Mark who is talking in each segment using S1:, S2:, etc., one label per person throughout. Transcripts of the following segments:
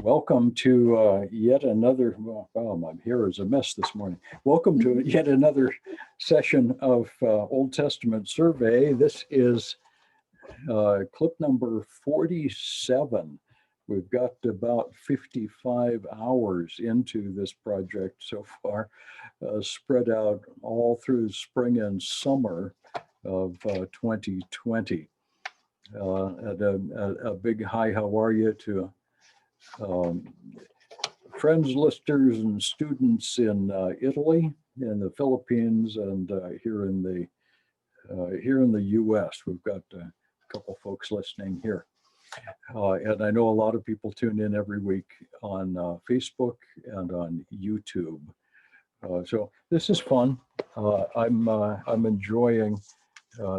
S1: Welcome to yet another, well, my hair is a mess this morning. Welcome to yet another session of Old Testament Survey. This is clip number 47. We've got about 55 hours into this project so far, spread out all through spring and summer of 2020. And a big hi, how are you to friends, listeners, and students in Italy, in the Philippines, and here in the U.S. We've got a couple folks listening here, and I know a lot of people tune in every week on Facebook and on YouTube. So this is fun. I'm enjoying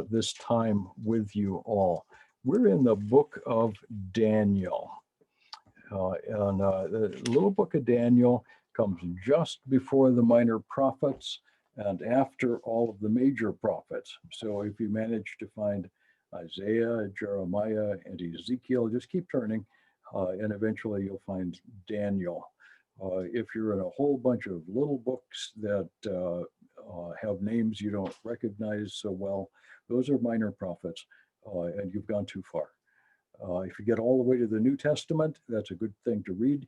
S1: this time with you all. We're in the book of Daniel. And the little book of Daniel comes just before the minor prophets and after all of the major prophets. So if you manage to find Isaiah, Jeremiah, and Ezekiel, just keep turning, and eventually you'll find Daniel. If you're in a whole bunch of little books that have names you don't recognize so well, those are minor prophets, and you've gone too far. If you get all the way to the New Testament, that's a good thing to read,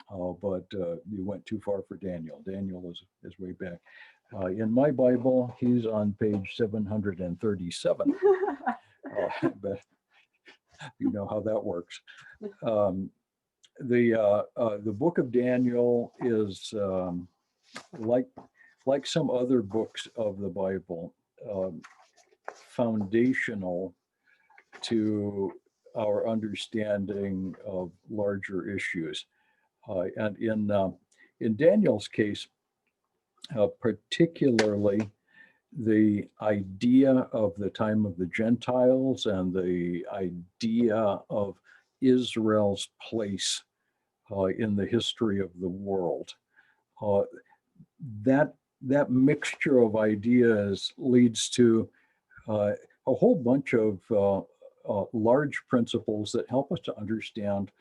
S1: but you went too far for Daniel. Daniel is way back. In my Bible, he's on page 737. But you know how that works. The book of Daniel is like some other books of the Bible, foundational to our understanding of larger issues. And in Daniel's case, particularly the idea of the time of the Gentiles and the idea of Israel's place in the history of the world. That mixture of ideas leads to a whole bunch of large principles that help us to understand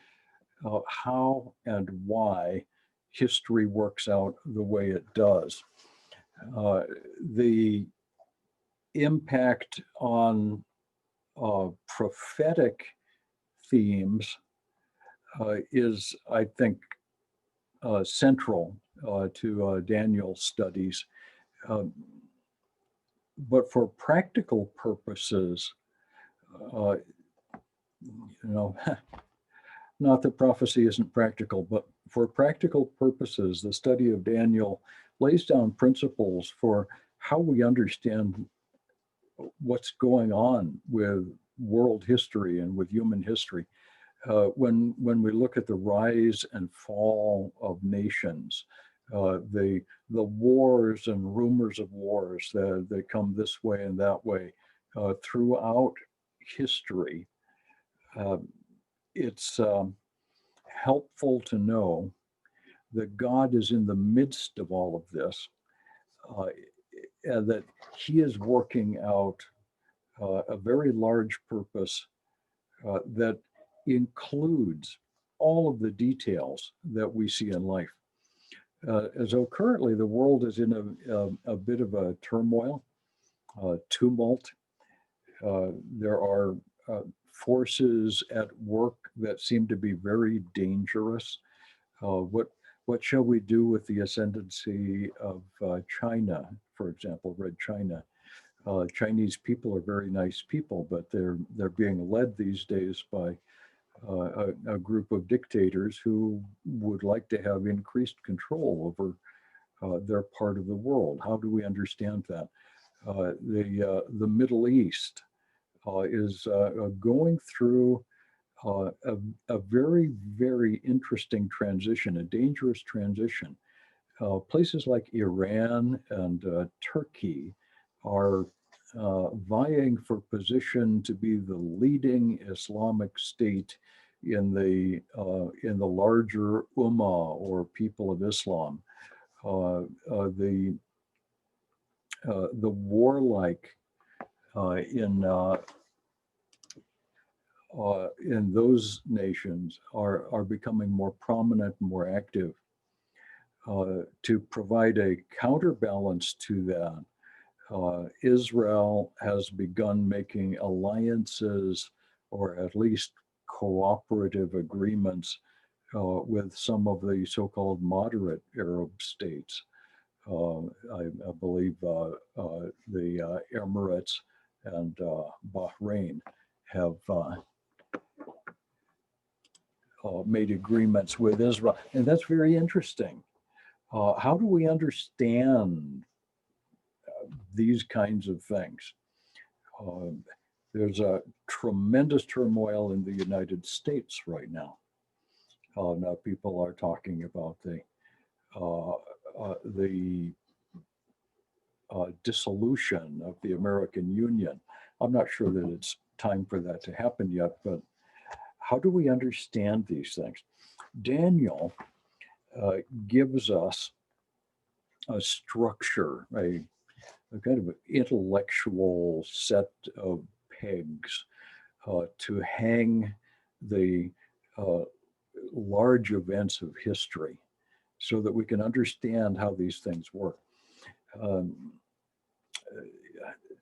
S1: how and why history works out the way it does. The impact on prophetic themes is, I think, central to Daniel's studies. But for practical purposes, not that prophecy isn't practical, but for practical purposes, the study of Daniel lays down principles for how we understand what's going on with world history and with human history. When we look at the rise and fall of nations, the wars and rumors of wars that come this way and that way throughout history, it's helpful to know that God is in the midst of all of this, and that He is working out a very large purpose that includes all of the details that we see in life. As though currently the world is in a bit of a turmoil, tumult. There are forces at work that seem to be very dangerous. What shall we do with the ascendancy of China, for example, Red China? Chinese people are very nice people, but they're being led these days by a group of dictators who would like to have increased control over their part of the world. How do we understand that? The Middle East is going through a very, very interesting transition, a dangerous transition. Places like Iran and Turkey are vying for position to be the leading Islamic state in the larger Ummah, or people of Islam. The warlike in in those nations are becoming more prominent, more active. To provide a counterbalance to that, Israel has begun making alliances or at least cooperative agreements with some of the so-called moderate Arab states. I believe the Emirates and Bahrain have made agreements with Israel. And that's very interesting. How do we understand these kinds of things? There's a tremendous turmoil in the United States right now. Now people are talking about the dissolution of the American Union. I'm not sure that it's time for that to happen yet, but how do we understand these things? Daniel gives us a structure, a kind of intellectual set of pegs to hang the large events of history so that we can understand how these things work.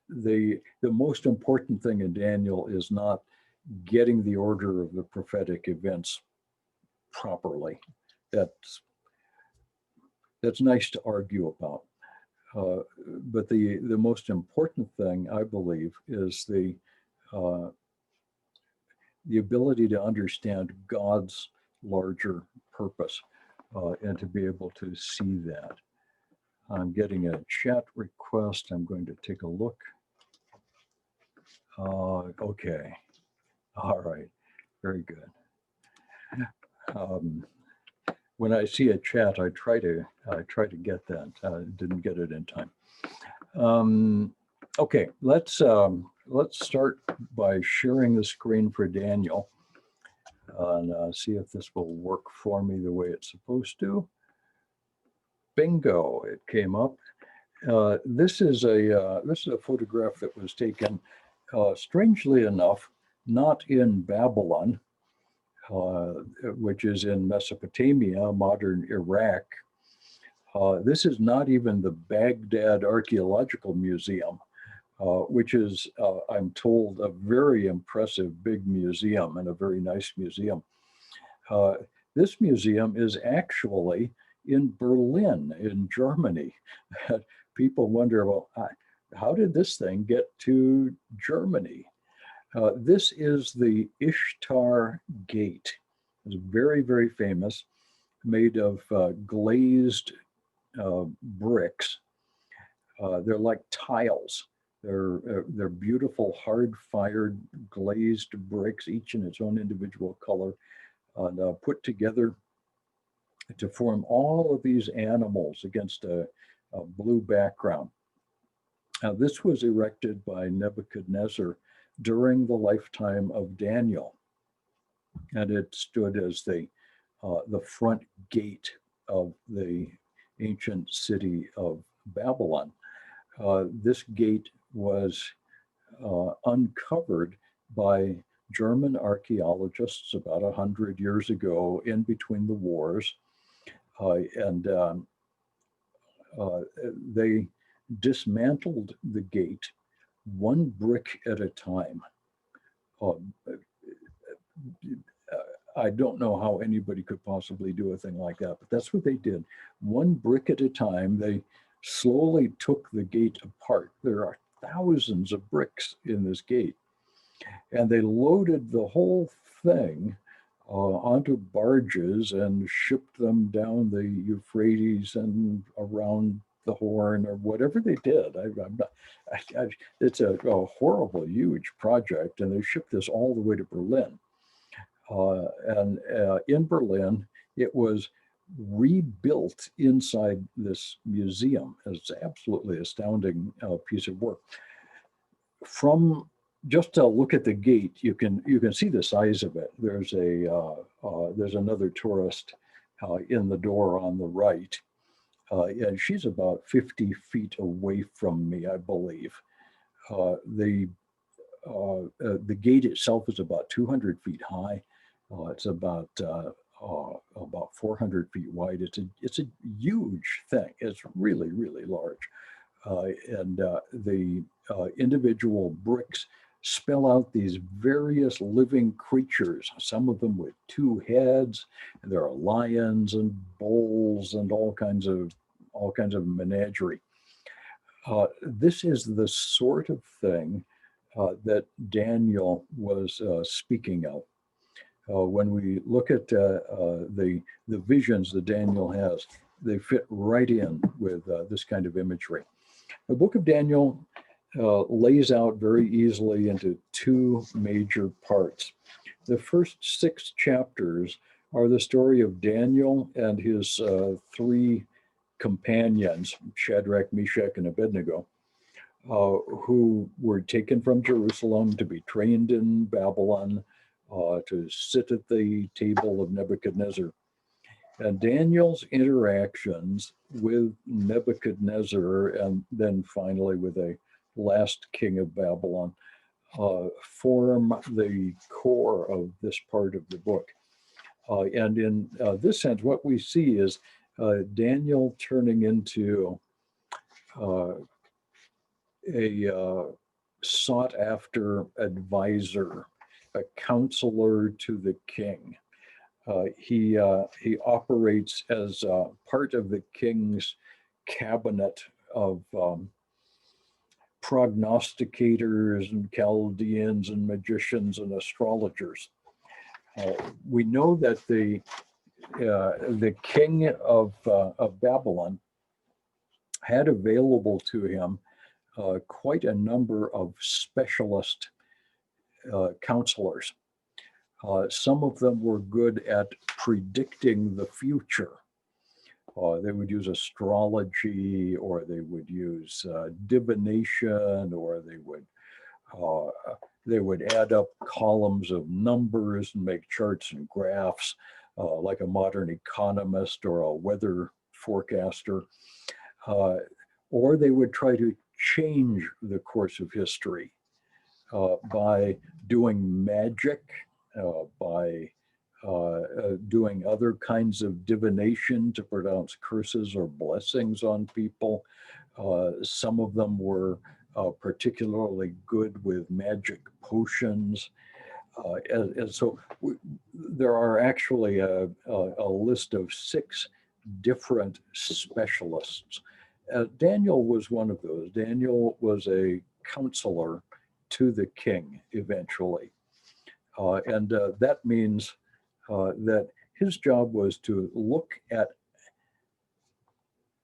S1: The most important thing in Daniel is not getting the order of the prophetic events properly. That's nice to argue about. But the most important thing, I believe, is the ability to understand God's larger purpose and to be able to see that. I'm getting a chat request. I'm going to take a look. Okay. All right. Very good. When I see a chat, I try to get that. Didn't get it in time. Okay, let's start by sharing the screen for Daniel and see if this will work for me the way it's supposed to. Bingo! It came up. This is a photograph that was taken, strangely enough, not in Babylon, which is in Mesopotamia, modern Iraq. This is not even the Baghdad Archaeological Museum, which is, I'm told, a very impressive big museum and a very nice museum. This museum is actually in Berlin, in Germany. People wonder, well, how did this thing get to Germany? This is the Ishtar Gate. It's very, very famous, made of glazed bricks. They're like tiles. They're beautiful, hard-fired glazed bricks, each in its own individual color, and put together to form all of these animals against a blue background. Now, this was erected by Nebuchadnezzar during the lifetime of Daniel, and it stood as the front gate of the ancient city of Babylon. This gate was uncovered by German archaeologists about 100 years ago in between the wars, and they dismantled the gate one brick at a time. I don't know how anybody could possibly do a thing like that, but that's what they did. One brick at a time, they slowly took the gate apart. There are thousands of bricks in this gate, and they loaded the whole thing onto barges and shipped them down the Euphrates and around the Horn, or whatever they did. It's a horrible, huge project, and they shipped this all the way to Berlin. And in Berlin, it was rebuilt inside this museum. It's absolutely astounding piece of work. From just to look at the gate, you can see the size of it. There's another tourist in the door on the right, and she's about 50 feet away from me, I believe. The the gate itself is about 200 feet high. It's about 400 feet wide. It's a huge thing. It's really, really large. And the individual bricks spell out these various living creatures, some of them with two heads, and there are lions and bulls and all kinds of menagerie. This is the sort of thing that Daniel was speaking of. When we look at the visions that Daniel has, they fit right in with this kind of imagery. The book of Daniel lays out very easily into two major parts. The first 6 chapters are the story of Daniel and his 3 companions, Shadrach, Meshach, and Abednego, who were taken from Jerusalem to be trained in Babylon, to sit at the table of Nebuchadnezzar. And Daniel's interactions with Nebuchadnezzar, and then finally with a last king of Babylon, form the core of this part of the book. And in this sense, what we see is Daniel turning into a sought after advisor, a counselor to the king. He operates as part of the king's cabinet of prognosticators and Chaldeans and magicians and astrologers. We know that the king of Babylon had available to him quite a number of specialist counselors. Some of them were good at predicting the future. They would use astrology, or they would use divination, or they would add up columns of numbers and make charts and graphs, like a modern economist or a weather forecaster. Or they would try to change the course of history by doing magic, by doing other kinds of divination to pronounce curses or blessings on people. Some of them were particularly good with magic potions. And so there are actually a list of 6 different specialists. Daniel was one of those. Daniel was a counselor to the king eventually. And that means that his job was to look at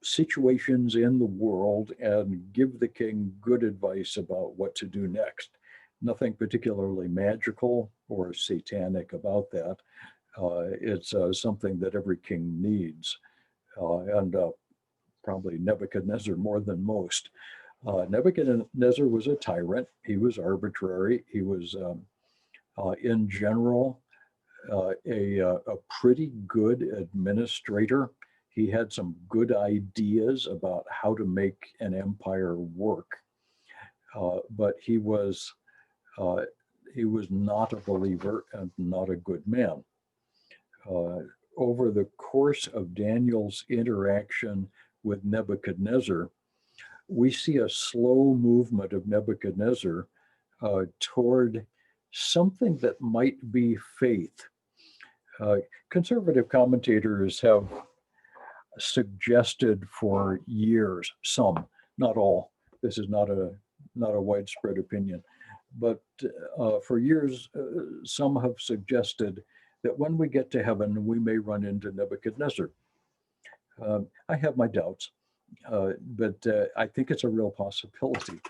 S1: situations in the world and give the king good advice about what to do next. Nothing particularly magical or satanic about that. It's something that every king needs, and probably Nebuchadnezzar more than most. Nebuchadnezzar was a tyrant. He was arbitrary. He was, in general, a pretty good administrator. He had some good ideas about how to make an empire work, but he was not a believer and not a good man. Over the course of Daniel's interaction with Nebuchadnezzar, we see a slow movement of Nebuchadnezzar toward something that might be faith. Conservative commentators have suggested for years, some, not all, this is not a widespread opinion, but for years, some have suggested that when we get to heaven, we may run into Nebuchadnezzar. I have my doubts, but I think it's a real possibility.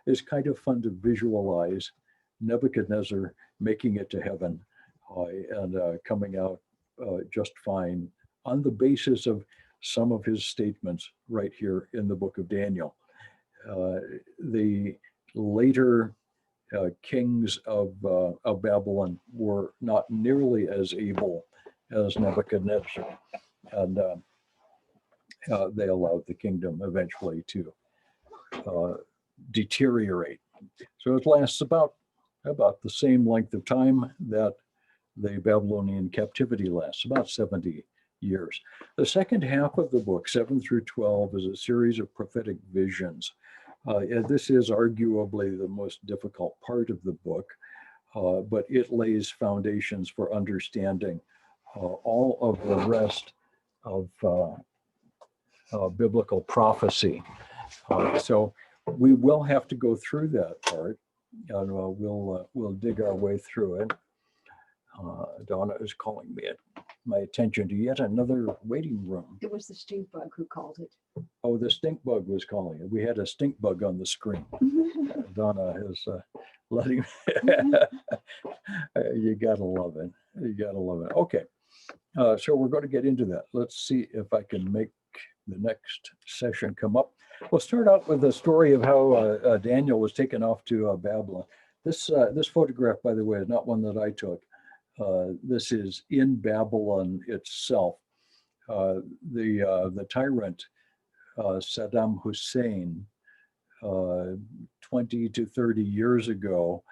S1: It's kind of fun to visualize Nebuchadnezzar making it to heaven and coming out just fine on the basis of some of his statements right here in the book of Daniel. The later kings of Babylon were not nearly as able as Nebuchadnezzar, and they allowed the kingdom eventually to deteriorate. So it lasts about the same length of time that the Babylonian captivity lasts, about 70 years. The second half of the book, 7 through 12, is a series of prophetic visions. And this is arguably the most difficult part of the book, but it lays foundations for understanding all of the rest of biblical prophecy. So we will have to go through that part, and we'll dig our way through it. Donna is calling my attention to yet another waiting room.
S2: It was the stink bug who called it.
S1: Oh, the stink bug was calling it. We had a stink bug on the screen. Donna is letting. You gotta love it. You gotta love it. Okay, so we're going to get into that. Let's see if I can make the next session come up. We'll start out with the story of how Daniel was taken off to Babylon. This photograph, by the way, is not one that I took. This is in Babylon itself. The tyrant Saddam Hussein, 20 to 30 years ago,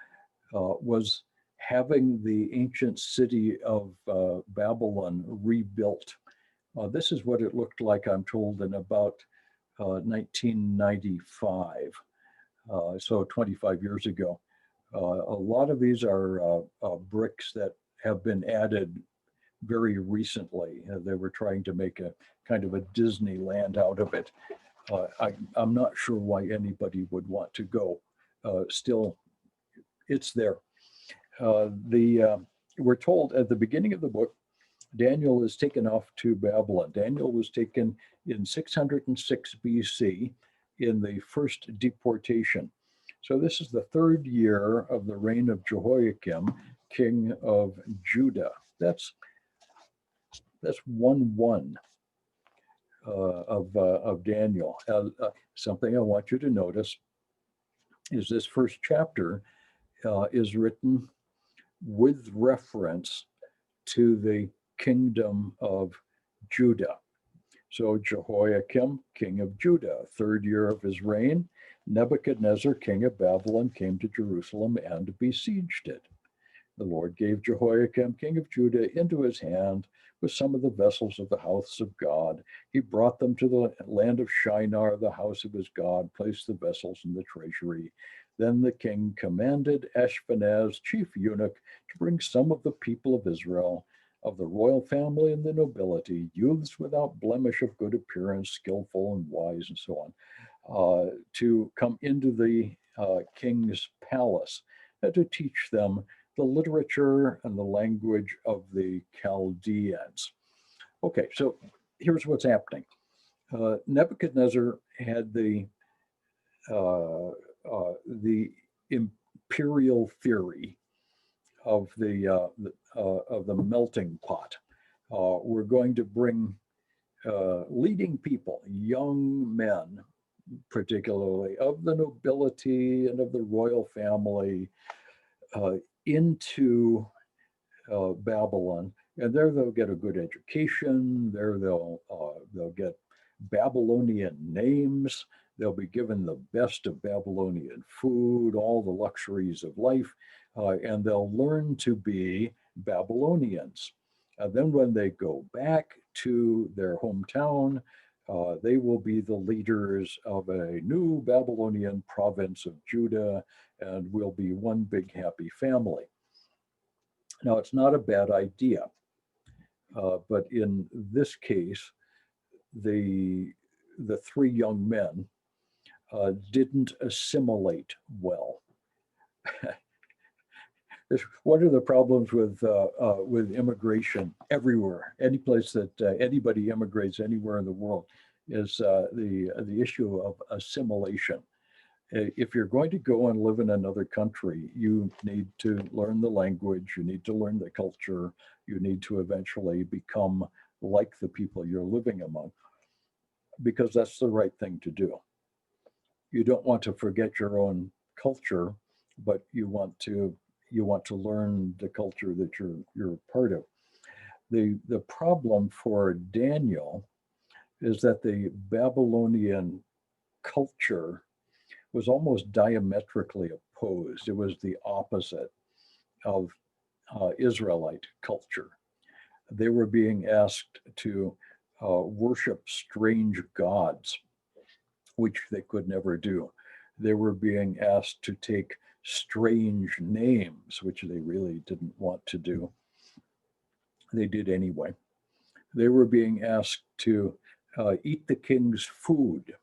S1: was having the ancient city of Babylon rebuilt. This is what it looked like, I'm told, in about 1995, so 25 years ago. A lot of these are bricks that have been added very recently. They were trying to make a kind of a Disneyland out of it. I'm not sure why anybody would want to go. Still, it's there. We're told at the beginning of the book, Daniel is taken off to Babylon. Daniel was taken in 606 BC in the first deportation. So this is the third year of the reign of Jehoiakim, king of Judah. That's 1-1 of Daniel. Something I want you to notice is this first chapter is written with reference to the kingdom of Judah. So Jehoiakim, king of Judah, third year of his reign, Nebuchadnezzar, king of Babylon, came to Jerusalem and besieged it. The Lord gave Jehoiakim, king of Judah, into his hand with some of the vessels of the house of God. He brought them to the land of Shinar, the house of his God, placed the vessels in the treasury. Then the king commanded Ashpenaz, chief eunuch, to bring some of the people of Israel, of the royal family and the nobility, youths without blemish of good appearance, skillful and wise, and so on, to come into the king's palace and to teach them the literature and the language of the Chaldeans. Okay, so here's what's happening. Nebuchadnezzar had the imperial theory of the melting pot. We're going to bring leading people, young men, particularly of the nobility and of the royal family, into Babylon, and there they'll get a good education. There they'll get Babylonian names. They'll be given the best of Babylonian food, all the luxuries of life, and they'll learn to be Babylonians. And then when they go back to their hometown, they will be the leaders of a new Babylonian province of Judah, and will be one big happy family. Now, it's not a bad idea, but in this case, the three young men didn't assimilate well. One of the problems with immigration everywhere, any place that anybody immigrates anywhere in the world, is the issue of assimilation. If you're going to go and live in another country, you need to learn the language, you need to learn the culture, you need to eventually become like the people you're living among, because that's the right thing to do. You don't want to forget your own culture, but you want to learn the culture that you're part of. The problem for Daniel is that the Babylonian culture was almost diametrically opposed. It was the opposite of Israelite culture. They were being asked to worship strange gods, which they could never do. They were being asked to take strange names, which they really didn't want to do. They did anyway. They were being asked to eat the king's food.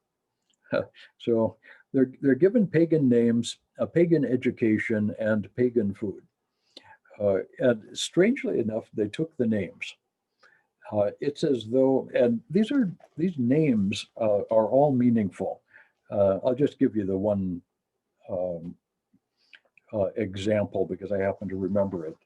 S1: So they're given pagan names, a pagan education, and pagan food. And strangely enough, they took the names. It's as though, and these names are all meaningful. I'll just give you the one um, example because I happen to remember it.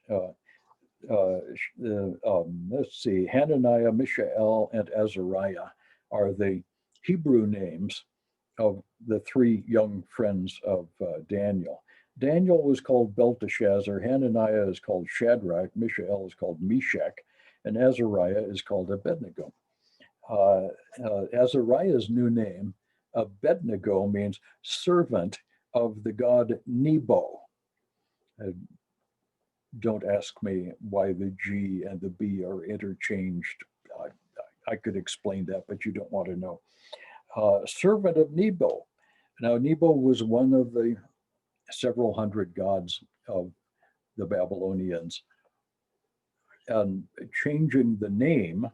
S1: Let's see, Hananiah, Mishael, and Azariah are the Hebrew names of the three young friends of Daniel. Daniel was called Belteshazzar, Hananiah is called Shadrach, Mishael is called Meshach, and Azariah is called Abednego. Azariah's new name, Abednego, means servant of the god Nebo. Don't ask me why the G and the B are interchanged. I could explain that, but you don't want to know. Servant of Nebo. Now, Nebo was one of the several hundred gods of the Babylonians. And changing the name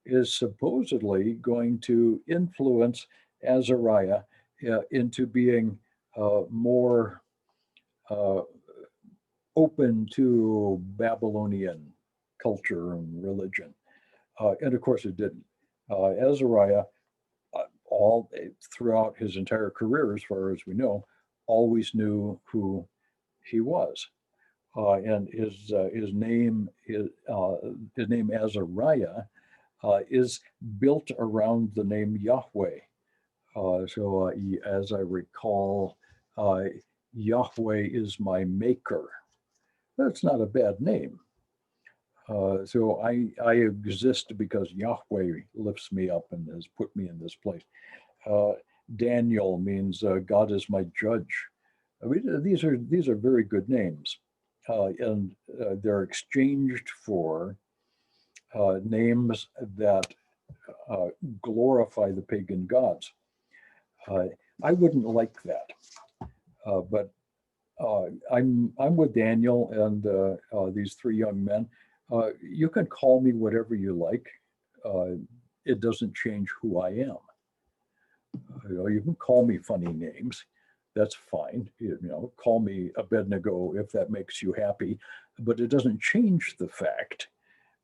S1: is supposedly going to influence Azariah into being more open to Babylonian culture and religion. And of course, it didn't. Azariah, all throughout his entire career, as far as we know, always knew who he was. And his name Azariah is built around the name Yahweh. As I recall, Yahweh is my maker. That's not a bad name. I exist because Yahweh lifts me up and has put me in this place. Uh, Daniel means God is my judge. I mean, these are very good names, and they're exchanged for names that glorify the pagan gods. I wouldn't like that, but I'm with Daniel and these three young men. You can call me whatever you like. It doesn't change who I am. You can call me funny names. That's fine. Call me Abednego if that makes you happy, but it doesn't change the fact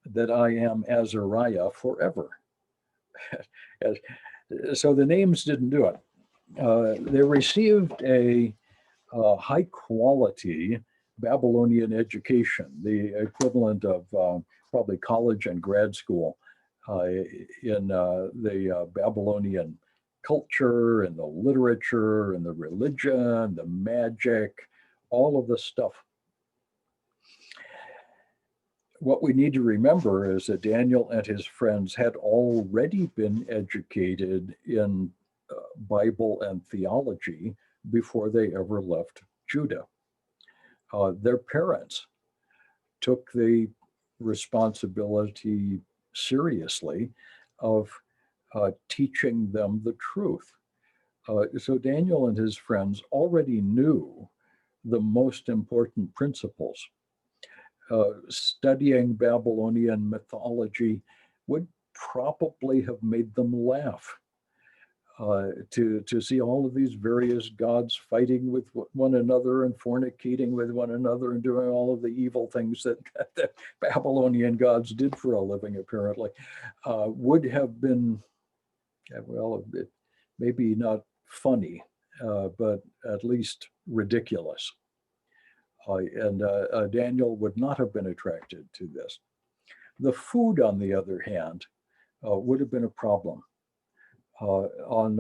S1: that I am Azariah forever. So the names didn't do it. They received a high quality Babylonian education, the equivalent of probably college and grad school in the Babylonian culture and the literature and the religion, the magic, all of the stuff. What we need to remember is that Daniel and his friends had already been educated in Bible and theology before they ever left Judah. Their parents took the responsibility seriously of teaching them the truth. So Daniel and his friends already knew the most important principles. Studying Babylonian mythology would probably have made them laugh. To see all of these various gods fighting with one another and fornicating with one another and doing all of the evil things that the Babylonian gods did for a living, apparently, would have been, well, maybe not funny, but at least ridiculous. And Daniel would not have been attracted to this. The food, on the other hand, would have been a problem. On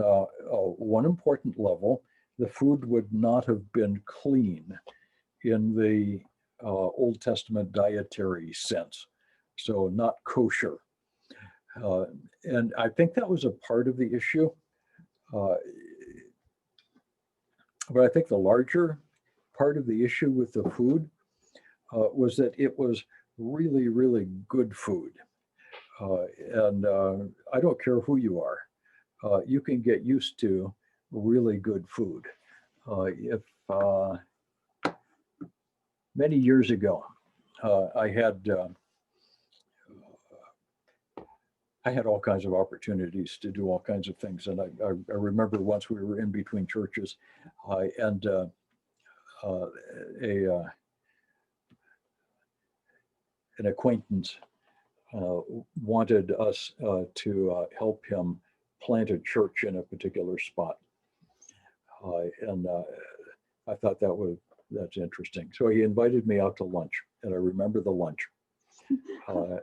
S1: one important level, the food would not have been clean in the Old Testament dietary sense, so not kosher. And I think that was a part of the issue. But I think the larger part of the issue with the food was that it was really, really good food. And I don't care who you are, you can get used to really good food. If Many years ago, I had I had all kinds of opportunities to do all kinds of things, and I remember once we were in between churches, and a an acquaintance uh, wanted us to help him plant a church in a particular spot. And I thought that's interesting. So he invited me out to lunch, and I remember the lunch. And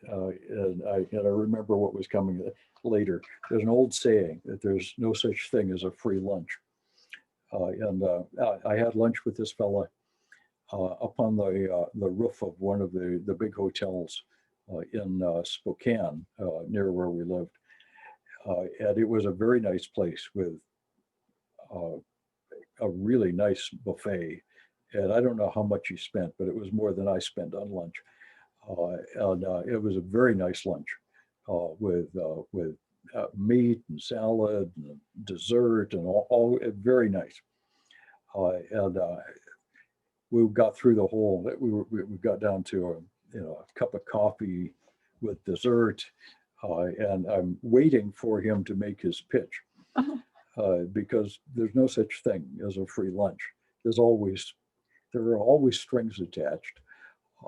S1: I remember what was coming later. There's an old saying that there's no such thing as a free lunch. And I had lunch with this fella up on the roof of one of the big hotels in Spokane, near where we lived. And it was a very nice place with uh, a really nice buffet. And I don't know how much he spent, but it was more than I spent on lunch. And it was a very nice lunch with meat and salad and dessert and all very nice. And we got through the whole. We got down to a cup of coffee with dessert, and I'm waiting for him to make his pitch because there's no such thing as a free lunch. There's always there are always strings attached.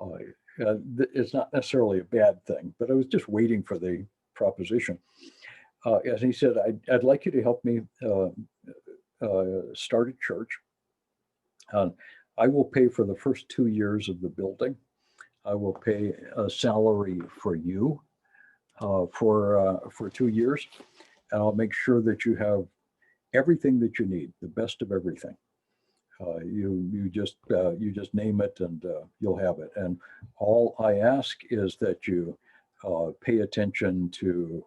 S1: Uh, it's not necessarily a bad thing, but I was just waiting for the proposition. And he said, I'd like you to help me start a church. Uh, I will pay for the first 2 years of the building. I will pay a salary for you for 2 years, and I'll make sure that you have everything that you need, the best of everything. You just name it and you'll have it. And all I ask is that you pay attention to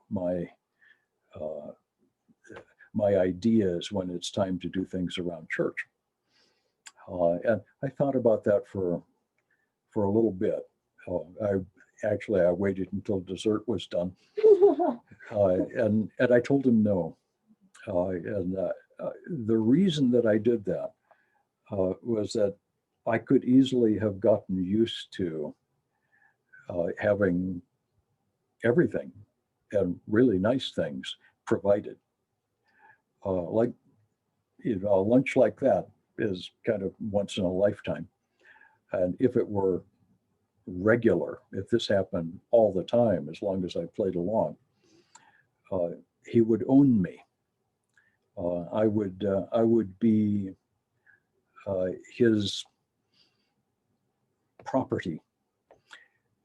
S1: uh, my ideas when it's time to do things around church. And I thought about that for a little bit. I waited until dessert was done, and I told him no. And the reason that I did that was that I could easily have gotten used to having everything and really nice things provided. Like a lunch like that is kind of once in a lifetime. And if it were regular, if this happened all the time, as long as I played along, uh, he would own me. I would be his property.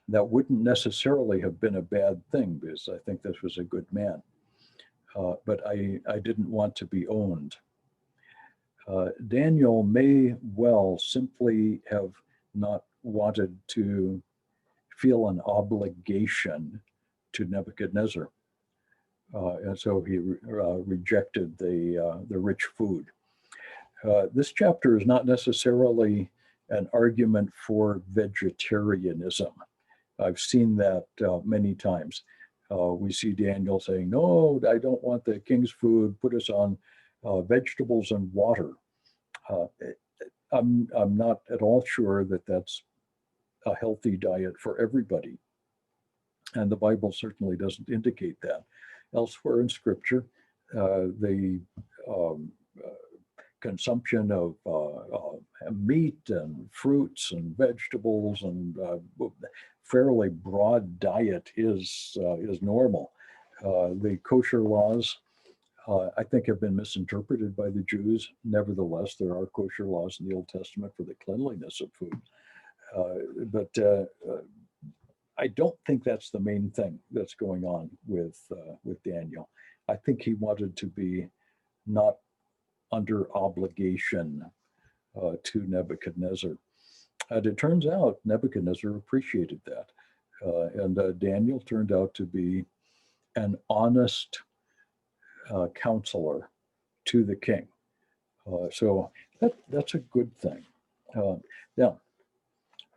S1: That wouldn't necessarily have been a bad thing because I think this was a good man. But I didn't want to be owned. Daniel may well simply have not wanted to feel an obligation to Nebuchadnezzar. And so he rejected the rich food. This chapter is not necessarily an argument for vegetarianism. I've seen that many times. We see Daniel saying, "No, I don't want the king's food. Put us on vegetables and water." Uh, I'm not at all sure that that's a healthy diet for everybody, and the Bible certainly doesn't indicate that. Elsewhere in Scripture, the um, uh, consumption of meat and fruits and vegetables and fairly broad diet is normal. The kosher laws, I think, have been misinterpreted by the Jews. Nevertheless, there are kosher laws in the Old Testament for the cleanliness of food. But I don't think that's the main thing that's going on with Daniel. I think he wanted to be not under obligation to Nebuchadnezzar. And it turns out Nebuchadnezzar appreciated that. And Daniel turned out to be an honest counselor to the king. So that's a good thing. Now,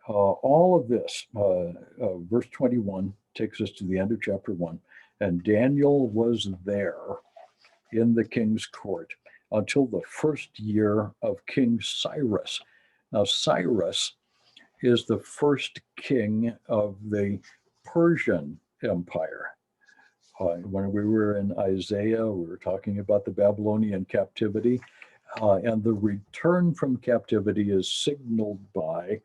S1: all of this, verse 21 takes us to the end of chapter 1. And Daniel was there in the king's court until the first year of King Cyrus. Now, Cyrus is the first king of the Persian Empire. When we were in Isaiah, we were talking about the Babylonian captivity, and the return from captivity is signaled by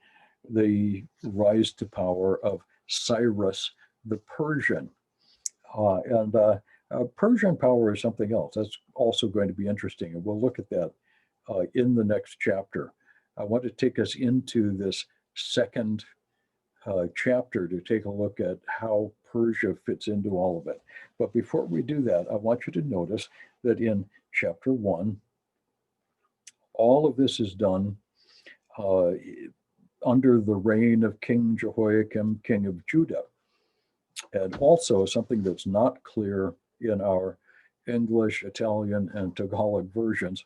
S1: the rise to power of Cyrus the Persian. And Persian power is something else. That's also going to be interesting, and we'll look at that in the next chapter. I want to take us into this second chapter to take a look at how Persia fits into all of it. But before we do that, I want you to notice that in chapter 1, all of this is done under the reign of King Jehoiakim, king of Judah. And also, something that's not clear in our English, Italian, and Tagalog versions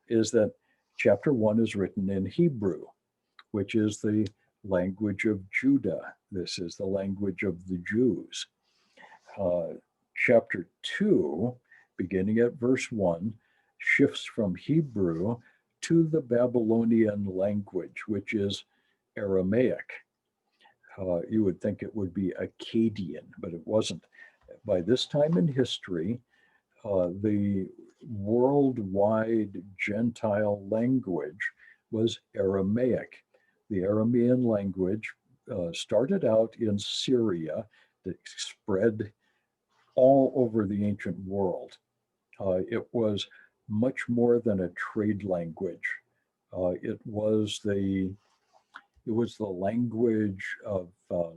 S1: is that chapter 1 is written in Hebrew, which is the language of Judah. This is the language of the Jews. Chapter 2, beginning at verse 1, shifts from Hebrew to the Babylonian language, which is Aramaic. You would think it would be Akkadian, but it wasn't. By this time in history, the worldwide Gentile language was Aramaic. The Aramean language started out in Syria, that spread all over the ancient world. It was much more than a trade language. It was the language of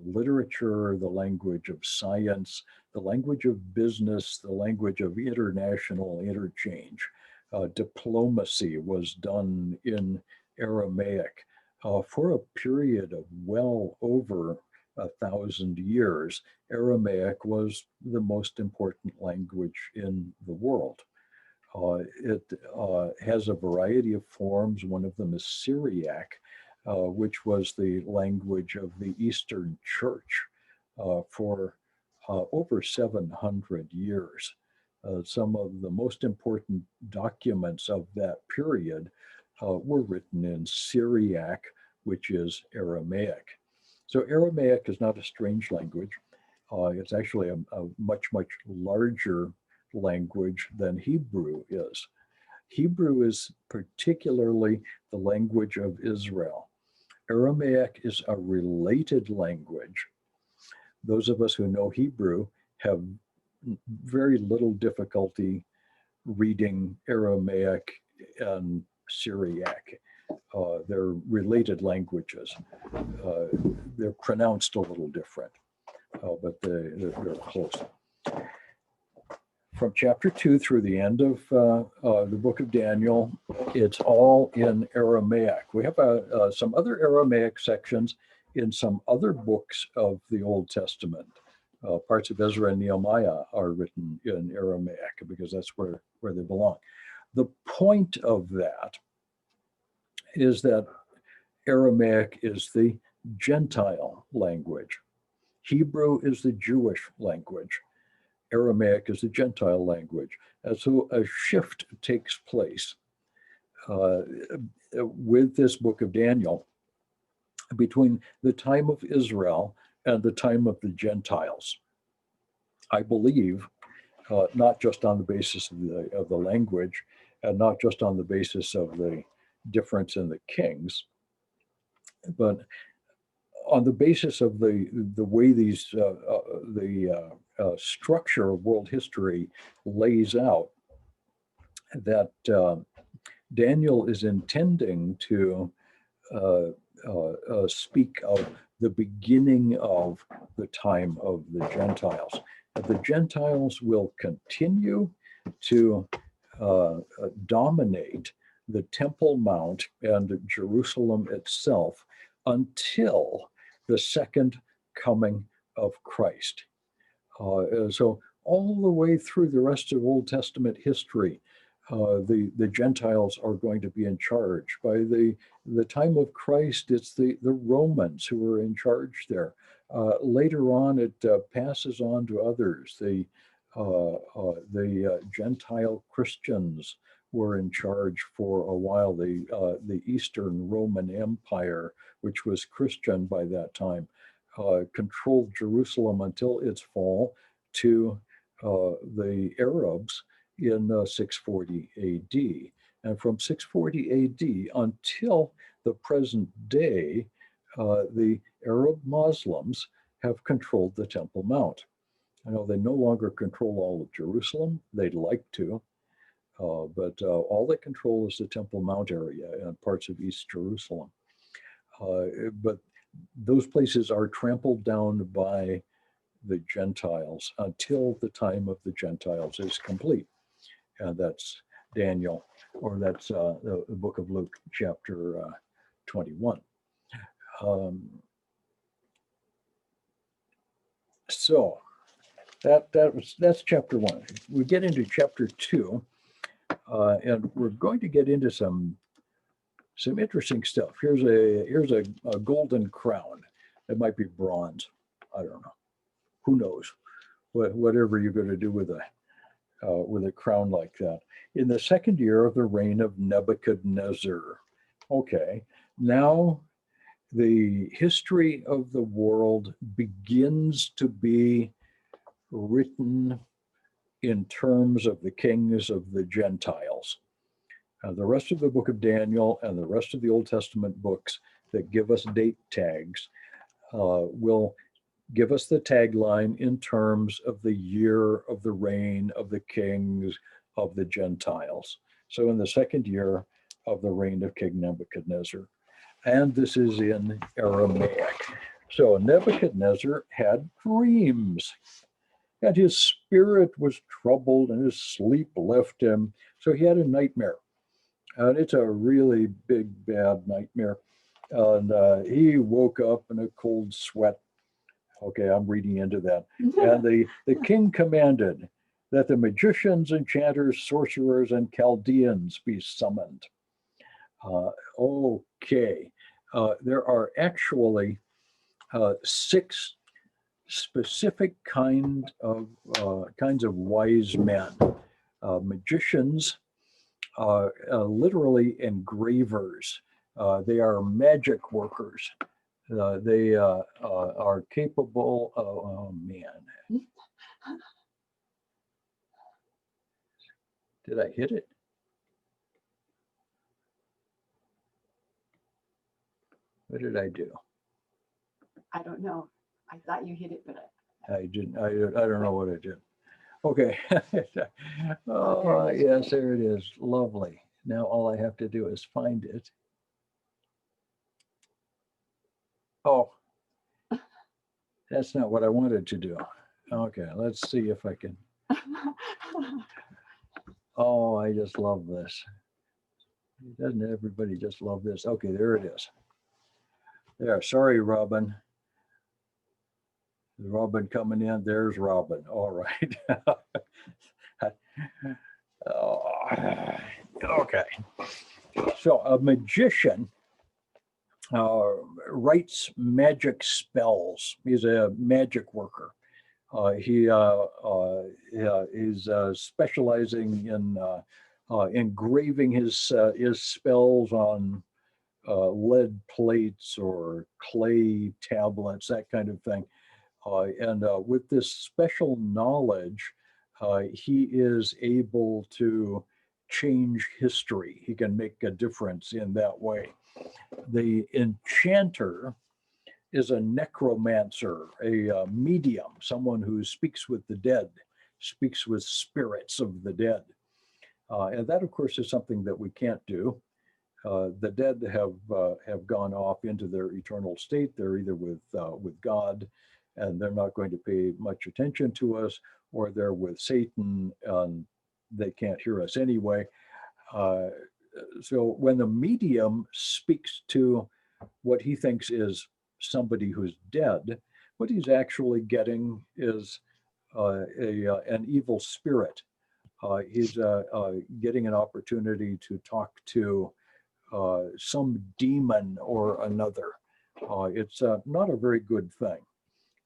S1: literature, the language of science, the language of business, the language of international interchange. Diplomacy was done in Aramaic for a period of well over 1,000 years. Aramaic was the most important language in the world. It has a variety of forms. One of them is Syriac, which was the language of the Eastern Church for over 700 years. Some of the most important documents of that period were written in Syriac, which is Aramaic. So Aramaic is not a strange language. It's actually a much, much larger language than Hebrew is. Hebrew is particularly the language of Israel. Aramaic is a related language. Those of us who know Hebrew have very little difficulty reading Aramaic and Syriac. They're related languages. They're pronounced a little different, but they're close. From chapter 2 through the end of the book of Daniel, it's all in Aramaic. We have some other Aramaic sections in some other books of the Old Testament. Parts of Ezra and Nehemiah are written in Aramaic because that's where they belong. The point of that is that Aramaic is the Gentile language. Hebrew is the Jewish language. Aramaic is the Gentile language. And so a shift takes place with this book of Daniel between the time of Israel and the time of the Gentiles. I believe not just on the basis of the language and not just on the basis of the difference in the kings, but on the basis of the way these the structure of world history lays out, that Daniel is intending to speak of the beginning of the time of the Gentiles. The Gentiles will continue to dominate the Temple Mount and Jerusalem itself until the second coming of Christ. So all the way through the rest of Old Testament history, the Gentiles are going to be in charge. By the time of Christ, it's the Romans who are in charge there. Later on, it passes on to others. The Gentile Christians were in charge for a while. The Eastern Roman Empire, which was Christian by that time, controlled Jerusalem until its fall to the Arabs in 640 AD. And from 640 AD until the present day, the Arab Muslims have controlled the Temple Mount. I know they no longer control all of Jerusalem. They'd like to, but all they control is the Temple Mount area and parts of East Jerusalem. But those places are trampled down by the Gentiles until the time of the Gentiles is complete. And that's Daniel, or that's the book of Luke, chapter 21. So that's chapter 1. We get into chapter 2, and we're going to get into some interesting stuff. Here's a golden crown. It might be bronze. I don't know. Who knows? Whatever you're going to do with a crown like that. In the second year of the reign of Nebuchadnezzar. Okay, now the history of the world begins to be written in terms of the kings of the Gentiles. The rest of the book of Daniel and the rest of the Old Testament books that give us date tags will give us the tagline in terms of the year of the reign of the kings of the Gentiles. So in the second year of the reign of King Nebuchadnezzar. And this is in Aramaic. So Nebuchadnezzar had dreams, and his spirit was troubled and his sleep left him. So he had a nightmare. And it's a really big, bad nightmare. And he woke up in a cold sweat. Okay, I'm reading into that. And the king commanded that the magicians, enchanters, sorcerers, and Chaldeans be summoned. Okay, there are actually 6 specific kinds of wise men. Magicians are literally engravers. They are magic workers. They are capable of, oh man. Did I hit it? What did I do?
S2: I don't know. I thought you hit it, but
S1: I didn't. I don't know what I did. Okay. Oh, yes, there it is. Lovely. Now all I have to do is find it. Oh, that's not what I wanted to do. Okay, let's see if I can. Oh, I just love this. Doesn't everybody just love this? Okay, there it is. There, sorry, Robin. Robin coming in. There's Robin. All right. Oh, okay. So a magician writes magic spells. He's a magic worker. He is specializing in engraving his spells on lead plates or clay tablets, that kind of thing. And with this special knowledge, he is able to change history. He can make a difference in that way. The enchanter is a necromancer, a medium, someone who speaks with the dead, speaks with spirits of the dead. And that, of course, is something that we can't do. The dead have gone off into their eternal state. They're either with God, and they're not going to pay much attention to us, or they're with Satan, and they can't hear us anyway. So when the medium speaks to what he thinks is somebody who's dead, what he's actually getting is an evil spirit He's getting an opportunity to talk to some demon or another. It's not a very good thing.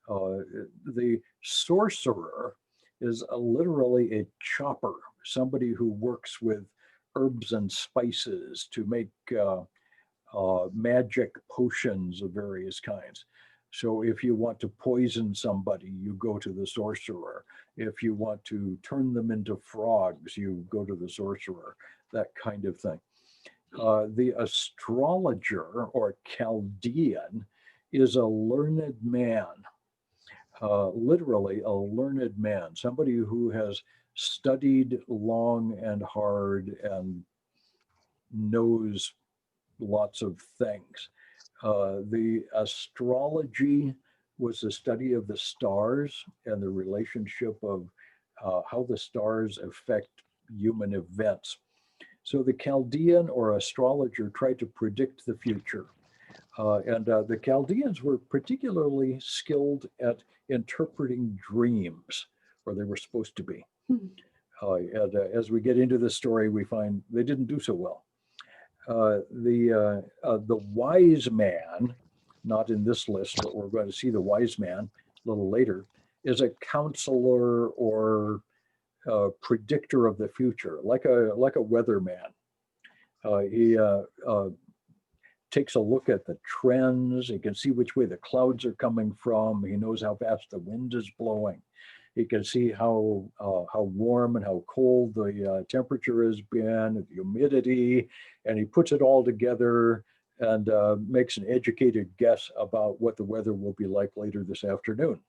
S1: The sorcerer is literally a chopper, somebody who works with herbs and spices to make magic potions of various kinds. So if you want to poison somebody, you go to the sorcerer. If you want to turn them into frogs, you go to the sorcerer, that kind of thing. The astrologer or Chaldean is a learned man, literally a learned man, somebody who has studied long and hard and knows lots of things. The astrology was the study of the stars and the relationship of how the stars affect human events. So the Chaldean or astrologer tried to predict the future. And the Chaldeans were particularly skilled at interpreting dreams, or they were supposed to be. And as we get into this story, we find they didn't do so well. The wise man, not in this list, but we're going to see the wise man a little later, is a counselor or predictor of the future, like a weatherman. He takes a look at the trends. He can see which way the clouds are coming from. He knows how fast the wind is blowing. He can see how warm and how cold the temperature has been, the humidity, and he puts it all together and makes an educated guess about what the weather will be like later this afternoon.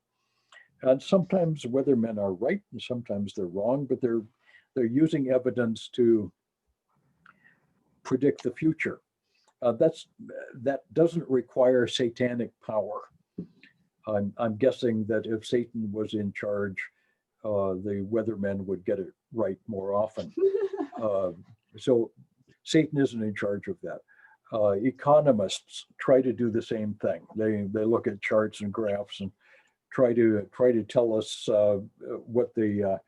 S1: And sometimes weathermen are right, and sometimes they're wrong, but they're using evidence to predict the future. That doesn't require satanic power. I'm guessing that if Satan was in charge, the weathermen would get it right more often. So Satan isn't in charge of that. Economists try to do the same thing. They look at charts and graphs and try to tell us what the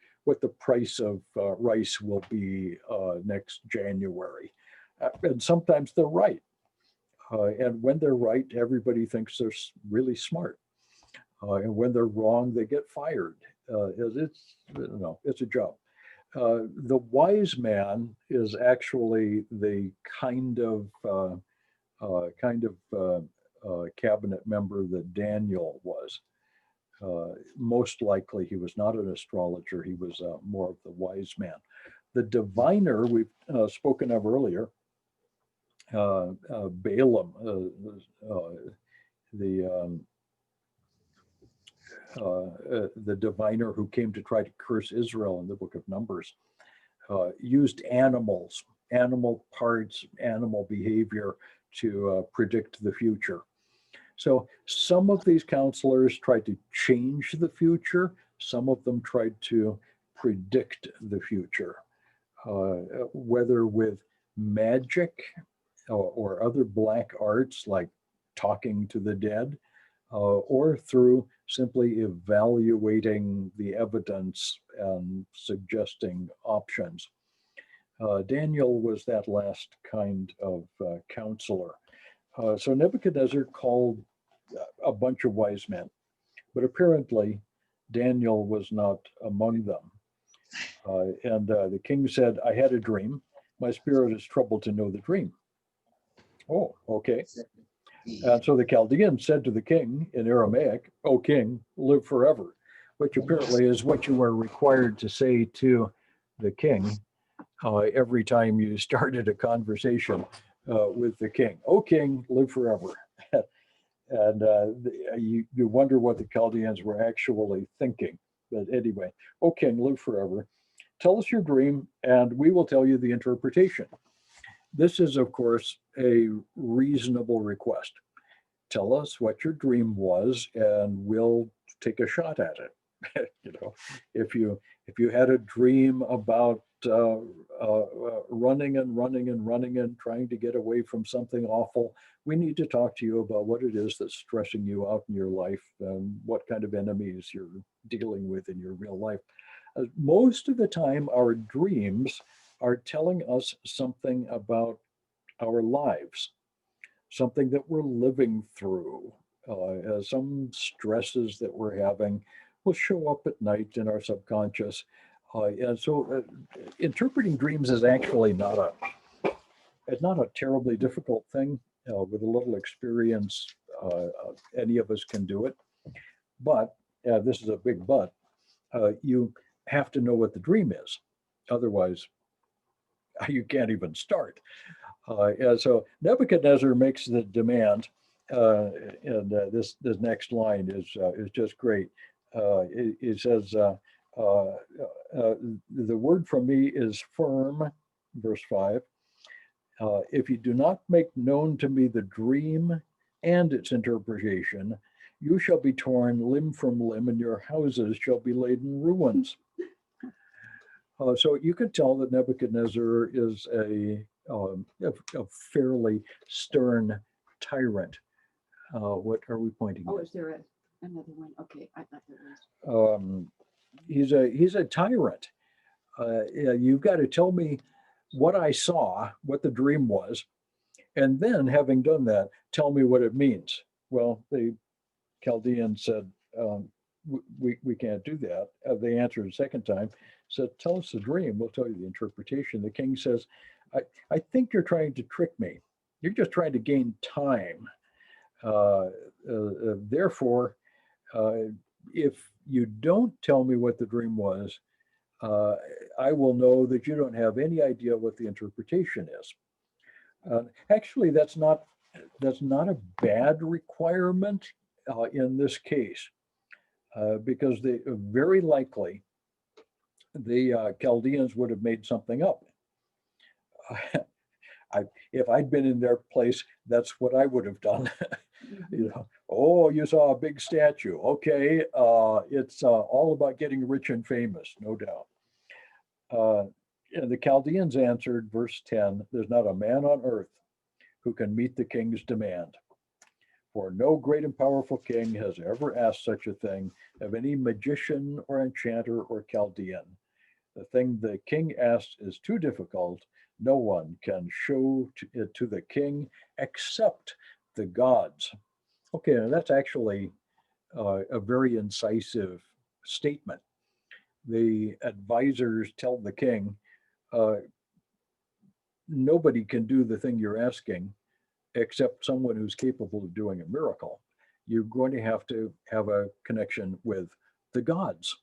S1: price of rice will be next January. And sometimes they're right. And when they're right, everybody thinks they're really smart. And when they're wrong, they get fired. It's a job. The wise man is actually the kind of cabinet member that Daniel was. Most likely, he was not an astrologer. He was more of the wise man. The diviner we've spoken of earlier, Balaam, the diviner who came to try to curse Israel in the book of Numbers, used animals, animal parts, animal behavior to predict the future. So some of these counselors tried to change the future. Some of them tried to predict the future, whether with magic or other black arts like talking to the dead, or through simply evaluating the evidence and suggesting options. Daniel was that last kind of counselor. So Nebuchadnezzar called a bunch of wise men, but apparently Daniel was not among them. And the king said, I had a dream. My spirit is troubled to know the dream. Oh, okay. And so the Chaldean said to the king in Aramaic, O king, live forever, which apparently is what you are required to say to the king every time you started a conversation with the king. O king, live forever. And you wonder what the Chaldeans were actually thinking. But anyway, O king, live forever. Tell us your dream, and we will tell you the interpretation. This is, of course, a reasonable request. Tell us what your dream was, and we'll take a shot at it. If you had a dream about running and trying to get away from something awful, we need to talk to you about what it is that's stressing you out in your life and what kind of enemies you're dealing with in your real life. Most of the time, our dreams are telling us something about our lives, something that we're living through. Some stresses that we're having will show up at night in our subconscious. And so interpreting dreams is actually not a terribly difficult thing. With a little experience, any of us can do it. But this is a big but. You have to know what the dream is. Otherwise, you can't even start. And so Nebuchadnezzar makes the demand, and this next line is just great. It says, "The word from me is firm," verse 5. "If you do not make known to me the dream and its interpretation, you shall be torn limb from limb, and your houses shall be laid in ruins." So you can tell that Nebuchadnezzar is a fairly stern tyrant. What are we pointing
S2: Oh,
S1: at?
S2: is there another one? Okay, I thought there was.
S1: He's a tyrant. Yeah, you've got to tell me what I saw, what the dream was, and then, having done that, tell me what it means. Well, the Chaldeans said, we can't do that. They answered a second time, said, "Tell us the dream, we'll tell you the interpretation." The king says, I think you're trying to trick me. You're just trying to gain time. Therefore, if you don't tell me what the dream was, I will know that you don't have any idea what the interpretation is. Actually, that's not a bad requirement in this case, because they very likely the Chaldeans would have made something up. If I'd been in their place, that's what I would have done. You know, oh, you saw a big statue. Okay, it's all about getting rich and famous, no doubt. And the Chaldeans answered, verse 10, "There's not a man on earth who can meet the king's demand. For no great and powerful king has ever asked such a thing of any magician or enchanter or Chaldean. The thing the king asks is too difficult. No one can show it to the king except the gods." Okay, now that's actually a very incisive statement. The advisors tell the king, uh, nobody can do the thing you're asking except someone who's capable of doing a miracle. You're going to have a connection with the gods.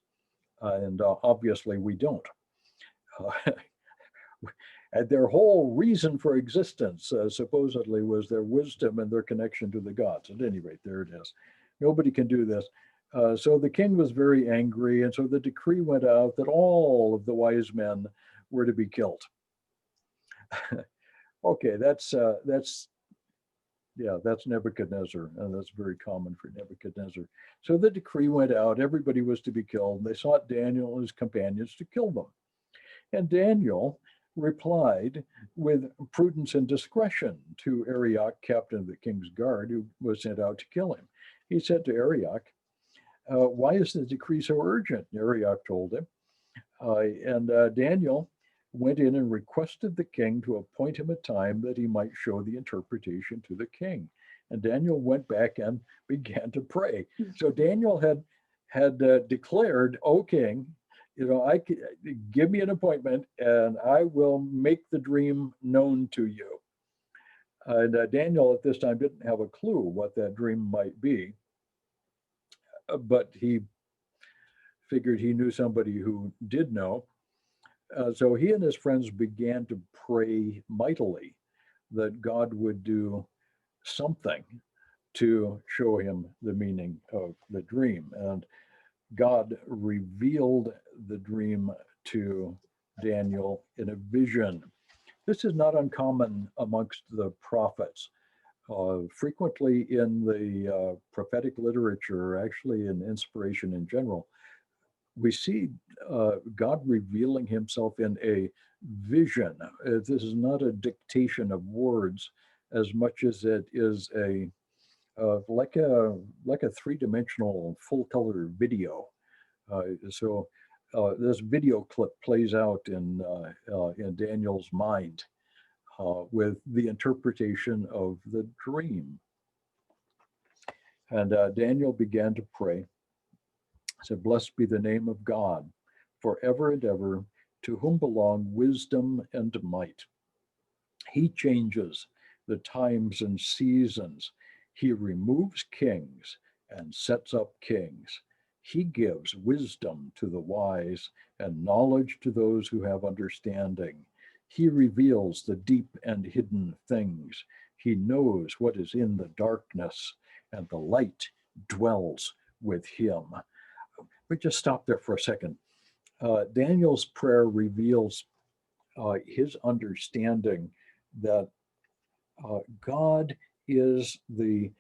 S1: And obviously, we don't. And their whole reason for existence, supposedly, was their wisdom and their connection to the gods. At any rate, there it is. Nobody can do this. So the king was very angry, and so the decree went out that all of the wise men were to be killed. Okay, that's Nebuchadnezzar, and that's very common for Nebuchadnezzar. So the decree went out, everybody was to be killed, and they sought Daniel and his companions to kill them. And Daniel replied with prudence and discretion to Arioch, captain of the king's guard, who was sent out to kill him. He said to Arioch, "Why is the decree so urgent?" Arioch told him. And Daniel went in and requested the king to appoint him a time that he might show the interpretation to the king. And Daniel went back and began to pray. So Daniel had declared, "O king, give me an appointment, and I will make the dream known to you." And Daniel at this time didn't have a clue what that dream might be, but he figured he knew somebody who did know. So he and his friends began to pray mightily that God would do something to show him the meaning of the dream. And God revealed the dream to Daniel in a vision. This is not uncommon amongst the prophets. Frequently in the prophetic literature, actually in inspiration in general, we see God revealing himself in a vision. This is not a dictation of words as much as it is like a three-dimensional full color video. So this video clip plays out in Daniel's mind with the interpretation of the dream. And Daniel began to pray. He said, "Blessed be the name of God forever and ever, to whom belong wisdom and might. He changes the times and seasons. He removes kings and sets up kings. He gives wisdom to the wise and knowledge to those who have understanding. He reveals the deep and hidden things. He knows what is in the darkness, and the light dwells with him." We just stop there for a second. Daniel's prayer reveals his understanding that God is the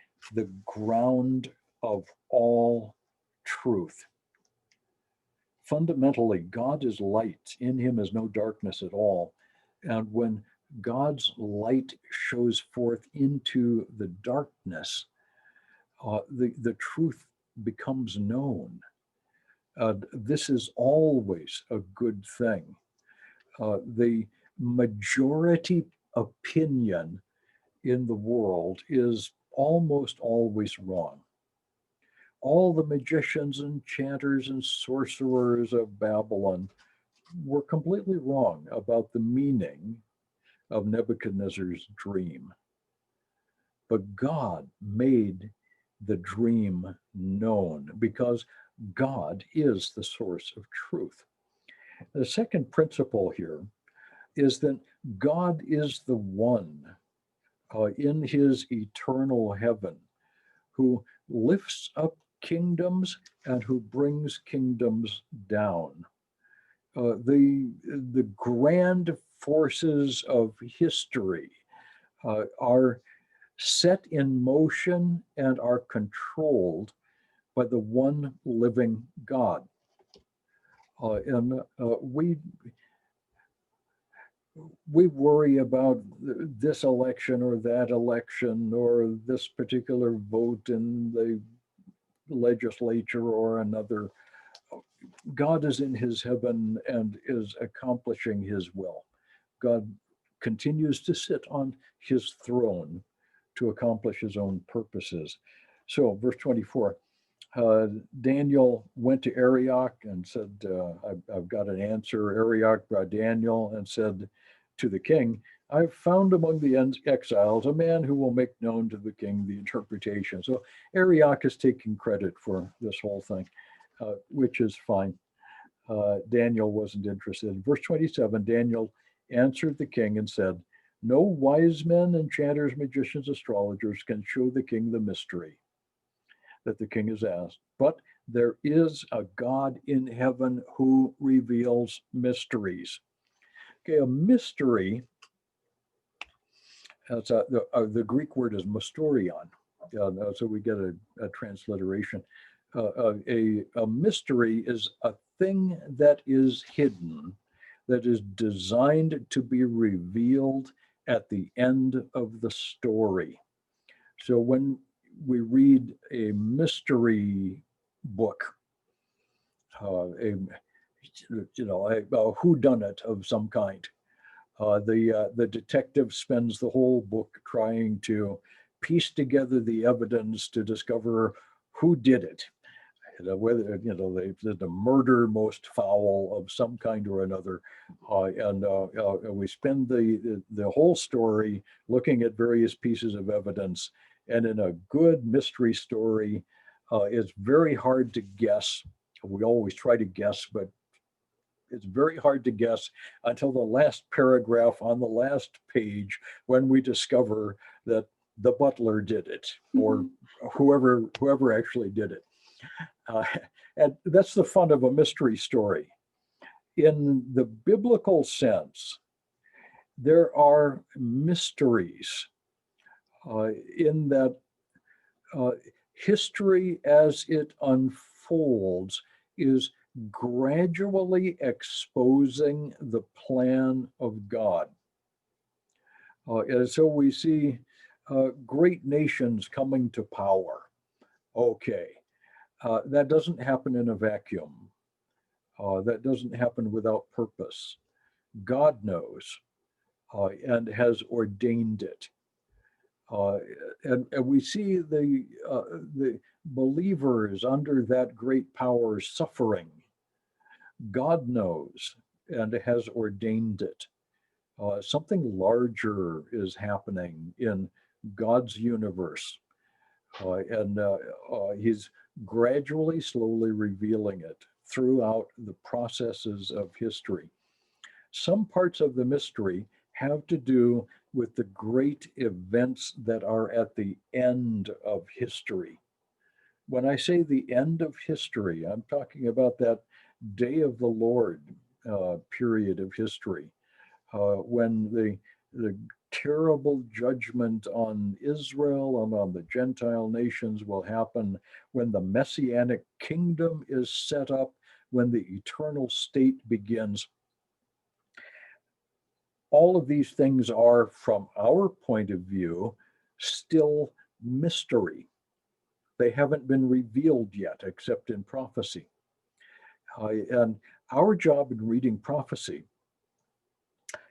S1: ground of all truth. Fundamentally, God is light. In him is no darkness at all. And when God's light shows forth into the darkness, the truth becomes known. This is always a good thing. The majority opinion in the world is almost always wrong. All the magicians, enchanters, and sorcerers of Babylon were completely wrong about the meaning of Nebuchadnezzar's dream. But God made the dream known because God is the source of truth. The second principle here is that God is the one in his eternal heaven who lifts up kingdoms and who brings kingdoms down. The grand forces of history are set in motion and are controlled by the one living God. And we worry about this election or that election or this particular vote in the legislature or another. God is in his heaven and is accomplishing his will. God continues to sit on his throne to accomplish his own purposes. So, verse 24, Daniel went to Arioch and said, I've got an answer. Arioch brought Daniel and said to the king, "I've found among the exiles a man who will make known to the king the interpretation." So Arioch is taking credit for this whole thing, which is fine. Daniel wasn't interested. Verse 27, Daniel answered the king and said, "No wise men, enchanters, magicians, astrologers can show the king the mystery that the king has asked. But there is a God in heaven who reveals mysteries." Okay, a mystery, the Greek word is mysterion. So we get a transliteration. A mystery is a thing that is hidden, that is designed to be revealed at the end of the story. So when we read a mystery book, a whodunit of some kind, the detective spends the whole book trying to piece together the evidence to discover who did it. Whether the murder most foul of some kind or another, and we spend the whole story looking at various pieces of evidence. And in a good mystery story, it's very hard to guess. We always try to guess, but it's very hard to guess until the last paragraph on the last page when we discover that the butler did it, or whoever actually did it. And that's the fun of a mystery story. In the biblical sense, there are mysteries in that history as it unfolds is gradually exposing the plan of God. And so we see great nations coming to power. Okay. That doesn't happen in a vacuum. That doesn't happen without purpose. God knows and has ordained it. Uh, and we see the believers under that great power suffering. God knows and has ordained it. Something larger is happening in God's universe, and He's gradually, slowly revealing it throughout the processes of history. Some parts of the mystery have to do with the great events that are at the end of history. When I say the end of history, I'm talking about that day of the Lord period of history, when the terrible judgment on Israel and on the Gentile nations will happen, when the messianic kingdom is set up, when the eternal state begins. All of these things are, from our point of view, still mystery. They haven't been revealed yet, except in prophecy. And our job in reading prophecy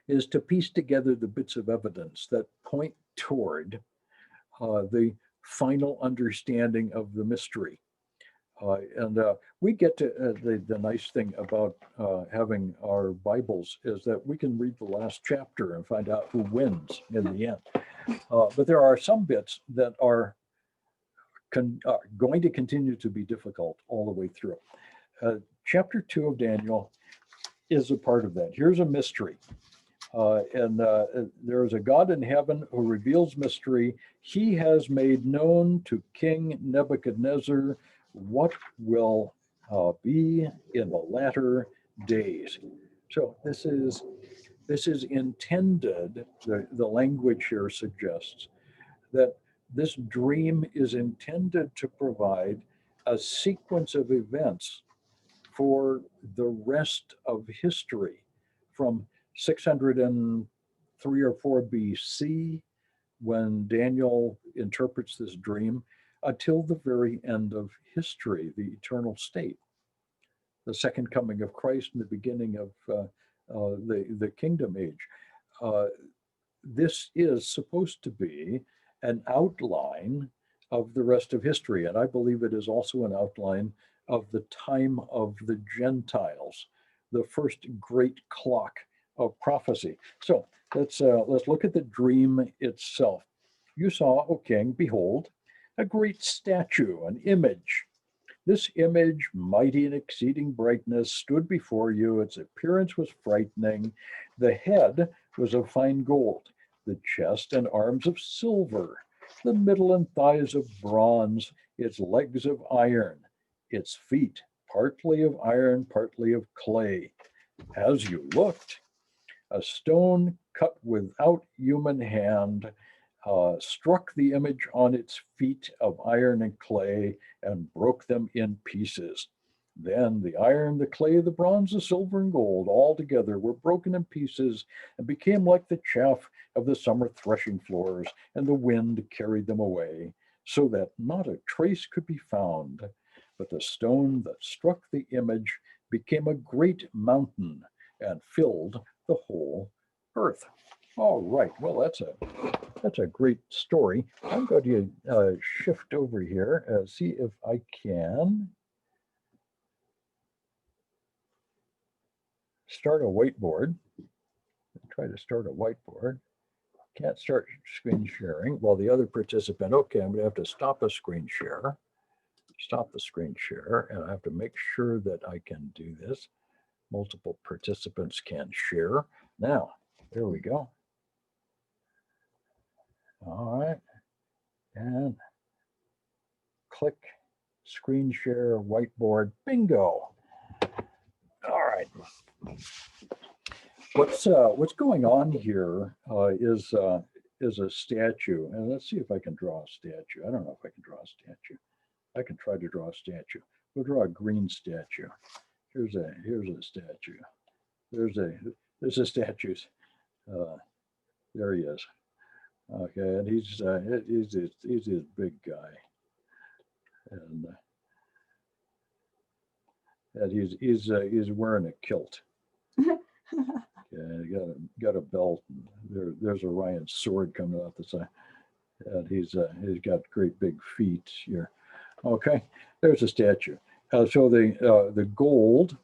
S1: is to piece together the bits of evidence that point toward the final understanding of the mystery. And we get to the nice thing about having our Bibles is that we can read the last chapter and find out who wins in the end. But there are some bits that are going to continue to be difficult all the way through. Chapter 2 of Daniel is a part of that. Here's a mystery. And there is a God in heaven who reveals mystery. He has made known to King Nebuchadnezzar what will be in the latter days. So this is intended, the language here suggests that this dream is intended to provide a sequence of events for the rest of history from 603 or 4 BC, when Daniel interprets this dream, until the very end of history, the eternal state, the second coming of Christ and the beginning of the kingdom age. Uh, this is supposed to be an outline of the rest of history, and I believe it is also an outline of the time of the Gentiles, the first great clock of prophecy. So let's look at the dream itself. You saw, O king, behold, a great statue, an image. This image, mighty and exceeding brightness, stood before you. Its appearance was frightening. The head was of fine gold, the chest and arms of silver, the middle and thighs of bronze, its legs of iron, its feet partly of iron, partly of clay. As you looked, a stone cut without human hand struck the image on its feet of iron and clay and broke them in pieces. Then the iron, the clay, the bronze, the silver, and gold all together were broken in pieces and became like the chaff of the summer threshing floors, and the wind carried them away, so that not a trace could be found. But the stone that struck the image became a great mountain and filled the whole earth. All right, well, that's a great story. I'm going to shift over here and see if I can start a whiteboard. Try to start a whiteboard. Can't start screen sharing. Well, the other participant, okay, I'm going to have to stop a screen share. Stop the screen share, and I have to make sure that I can do this. Multiple participants can share. Now, there we go. All right, and click screen share whiteboard. Bingo. All right. What's going on here is a statue, and let's see if I can draw a statue. I don't know if I can draw a statue. I can try to draw a statue. We'll draw a green statue. Here's a statue. There's a statue. There he is. Okay, and he's this big guy, and And he's wearing a kilt. Yeah, got a belt. There's Orion's sword coming out the side, and he's got great big feet here. Okay, there's a statue. So the gold,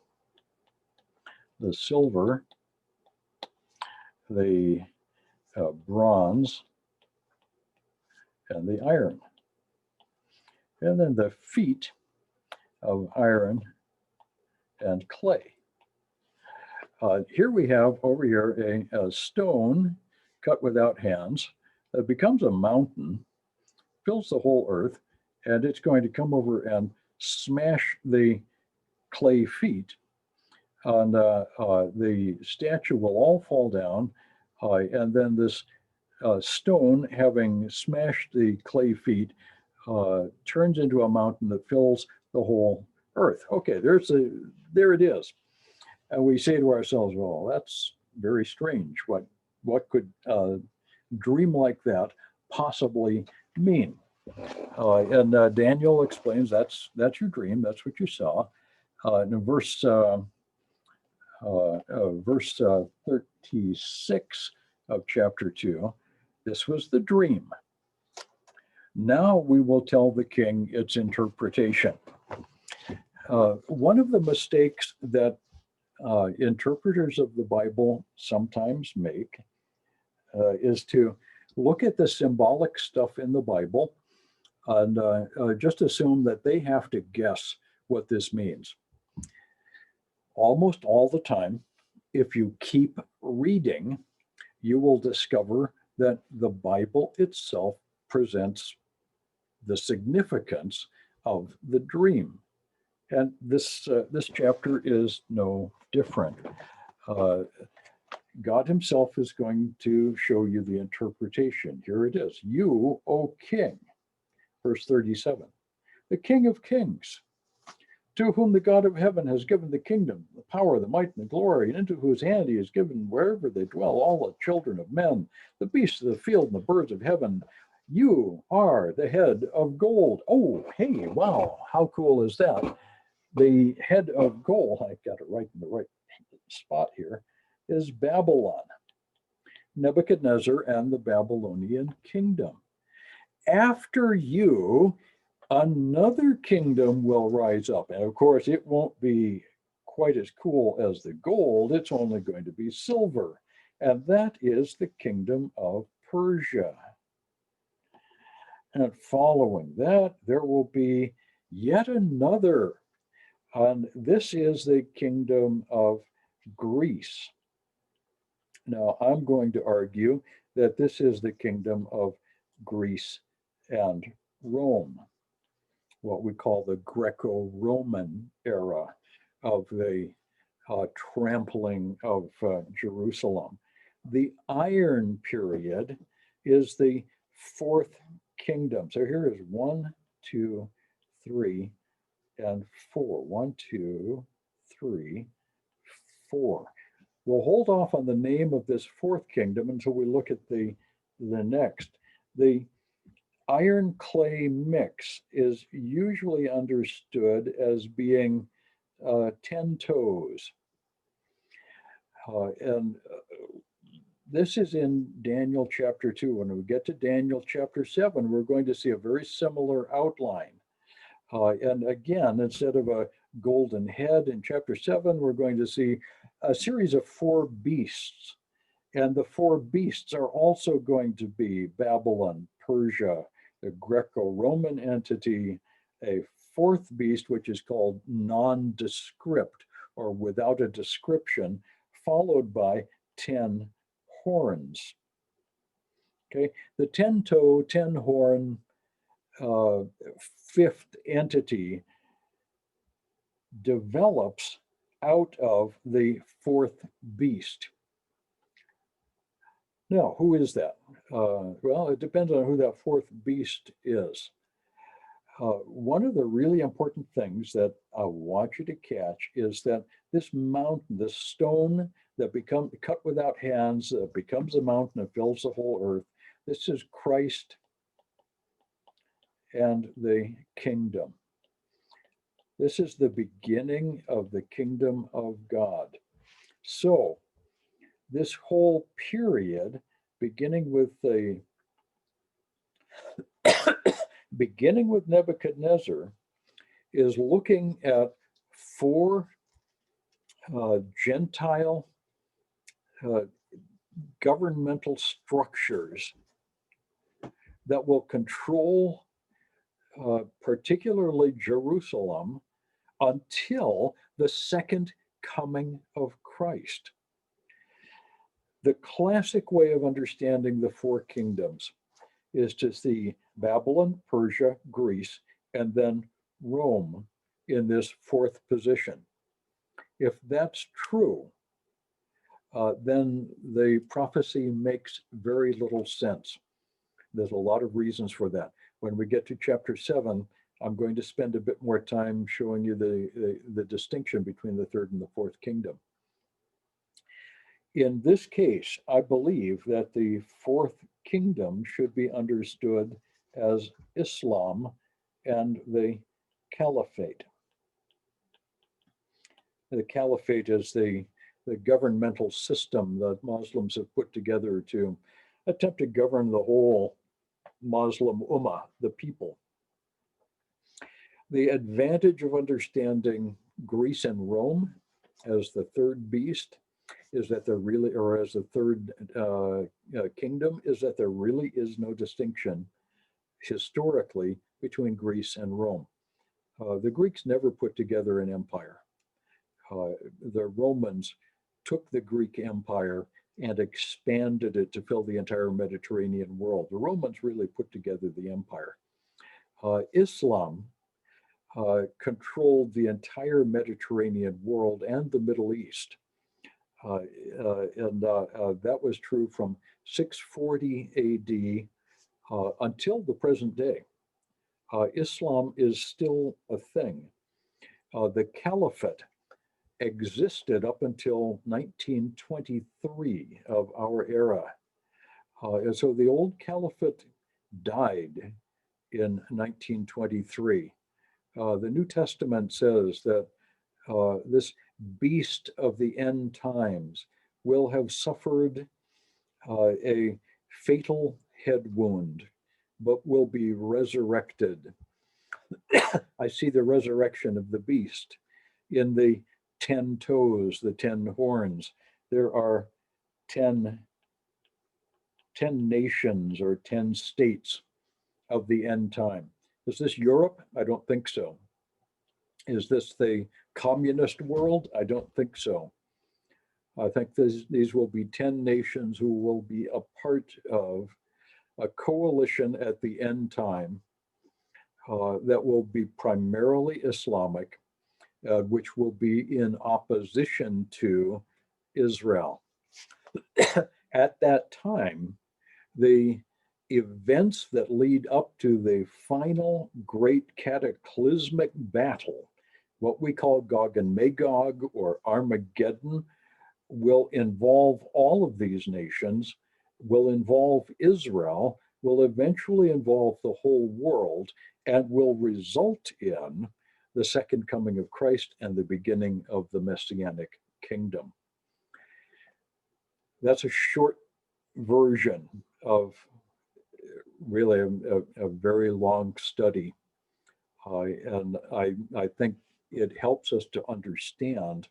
S1: the silver, the bronze, and the iron, and then the feet of iron and clay. Here we have over here a stone cut without hands that becomes a mountain, fills the whole earth, and it's going to come over and smash the clay feet. And the statue will all fall down, and then this stone, having smashed the clay feet, turns into a mountain that fills the whole earth. Okay, there it is. And we say to ourselves, well, that's very strange. What could a dream like that possibly mean? And Daniel explains that's your dream. That's what you saw. In verse 36 of chapter 2, this was the dream. Now we will tell the king its interpretation. One of the mistakes that interpreters of the Bible sometimes make is to look at the symbolic stuff in the Bible and just assume that they have to guess what this means. Almost all the time, if you keep reading, you will discover that the Bible itself presents the significance of the dream. And this chapter is no different. God himself is going to show you the interpretation. Here it is. You, O king, verse 37, the King of kings, to whom the God of heaven has given the kingdom, the power, the might, and the glory, and into whose hand he has given wherever they dwell all the children of men, the beasts of the field, and the birds of heaven. You are the head of gold. Oh, hey, wow, how cool is that? The head of gold, I got it right in the right spot here, is Babylon, Nebuchadnezzar and the Babylonian kingdom. After you, another kingdom will rise up. And of course, it won't be quite as cool as the gold. It's only going to be silver. And that is the kingdom of Persia. And following that, there will be yet another. And this is the kingdom of Greece. Now, I'm going to argue that this is the kingdom of Greece and Rome, what we call the Greco-Roman era of the trampling of Jerusalem. The Iron period is the fourth kingdom. So here is 1, 2, 3, and 4. 1, 2, 3, 4. We'll hold off on the name of this fourth kingdom until we look at the next. The iron clay mix is usually understood as being 10 toes. And this is in Daniel chapter 2. When we get to Daniel chapter 7, we're going to see a very similar outline. And again, instead of a golden head in chapter 7, we're going to see a series of 4 beasts. And the 4 beasts are also going to be Babylon, Persia, the Greco-Roman entity, a 4th beast, which is called nondescript or without a description, followed by 10 horns. Okay, the 10-toe, 10-horn 5th entity develops out of the 4th beast. Now, who is that? Well, it depends on who that 4th beast is. One of the really important things that I want you to catch is that this mountain, this stone that becomes cut without hands, becomes a mountain and fills the whole earth. This is Christ and the kingdom. This is the beginning of the kingdom of God. So this whole period, beginning with the beginning with Nebuchadnezzar, is looking at four Gentile uh, governmental structures that will control particularly Jerusalem until the second coming of Christ. The classic way of understanding the four kingdoms is to see Babylon, Persia, Greece, and then Rome in this fourth position. If that's true, then the prophecy makes very little sense. There's a lot of reasons for that. When we get to chapter 7, I'm going to spend a bit more time showing you the distinction between the third and the fourth kingdom. In this case, I believe that the fourth kingdom should be understood as Islam and the caliphate. The caliphate is the governmental system that Muslims have put together to attempt to govern the whole Muslim ummah, the people. The advantage of understanding Greece and Rome as the third beast is that there really, or as the third kingdom, is that there really is no distinction historically between Greece and Rome. The Greeks never put together an empire. The Romans took the Greek Empire and expanded it to fill the entire Mediterranean world. The Romans really put together the empire. Islam controlled the entire Mediterranean world and the Middle East. And that was true from 640 AD until the present day. Islam is still a thing. The caliphate existed up until 1923 of our era. And so the old caliphate died in 1923. The New Testament says that this beast of the end times will have suffered a fatal head wound, but will be resurrected. I see the resurrection of the beast in the 10 toes, the 10 horns. There are 10 nations or 10 states of the end time. Is this Europe? I don't think so. Is this the communist world? I don't think so. I think these will be 10 nations who will be a part of a coalition at the end time that will be primarily Islamic, which will be in opposition to Israel. At that time, the events that lead up to the final great cataclysmic battle, what we call Gog and Magog or Armageddon, will involve all of these nations, will involve Israel, will eventually involve the whole world, and will result in the second coming of Christ and the beginning of the Messianic kingdom. That's a short version of really a very long study. And I think it helps us to understand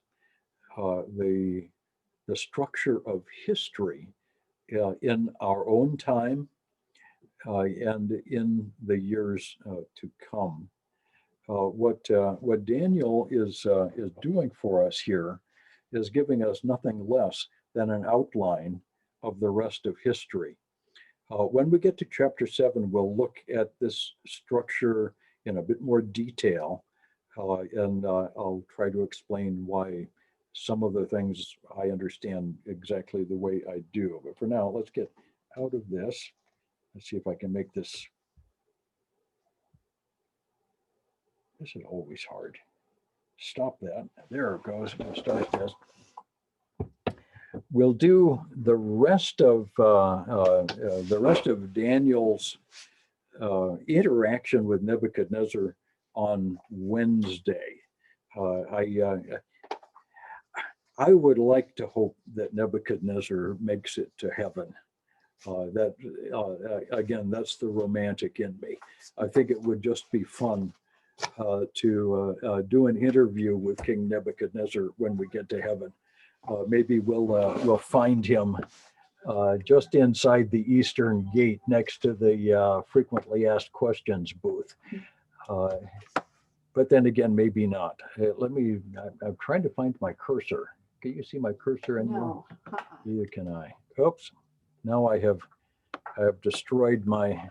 S1: the structure of history in our own time and in the years to come. What Daniel is doing for us here is giving us nothing less than an outline of the rest of history. When we get to chapter 7, we'll look at this structure in a bit more detail, and I'll try to explain why some of the things I understand exactly the way I do. But for now, let's get out of this. Let's see if I can make this. This is always hard. Stop that. There it goes. We'll start this. We'll do the rest of Daniel's interaction with Nebuchadnezzar on Wednesday. I would like to hope that Nebuchadnezzar makes it to heaven. Again, that's the romantic in me. I think it would just be fun to do an interview with King Nebuchadnezzar when we get to heaven. Maybe we'll find him just inside the eastern gate next to the frequently asked questions booth. But then again, maybe not. I'm trying to find my cursor. Can you see my cursor anymore?
S2: No.
S1: Neither can I. Oops. Now I have destroyed my,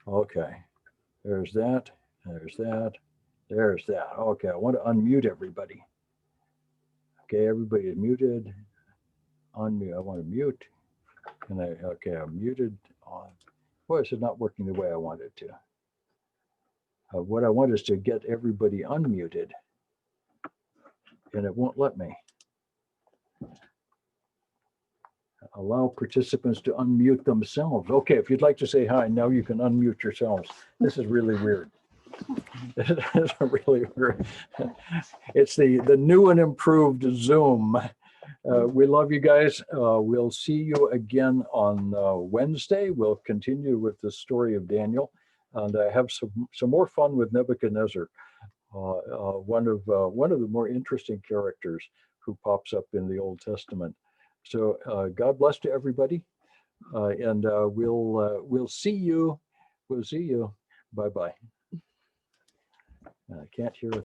S1: okay. There's that, there's that, there's that. Okay, I want to unmute everybody. Okay, everybody is muted. Unmute, I want to mute. Okay, I'm muted. Boy, this is not working the way I want it to. What I want is to get everybody unmuted, and it won't let me. Allow participants to unmute themselves. Okay, if you'd like to say hi, now you can unmute yourselves. This is really weird. This is really weird. It's the new and improved Zoom. We love you guys. We'll see you again on Wednesday. We'll continue with the story of Daniel and have some more fun with Nebuchadnezzar, one of the more interesting characters who pops up in the Old Testament. So God bless to everybody, and we'll see you. We'll see you. Bye bye. I can't hear.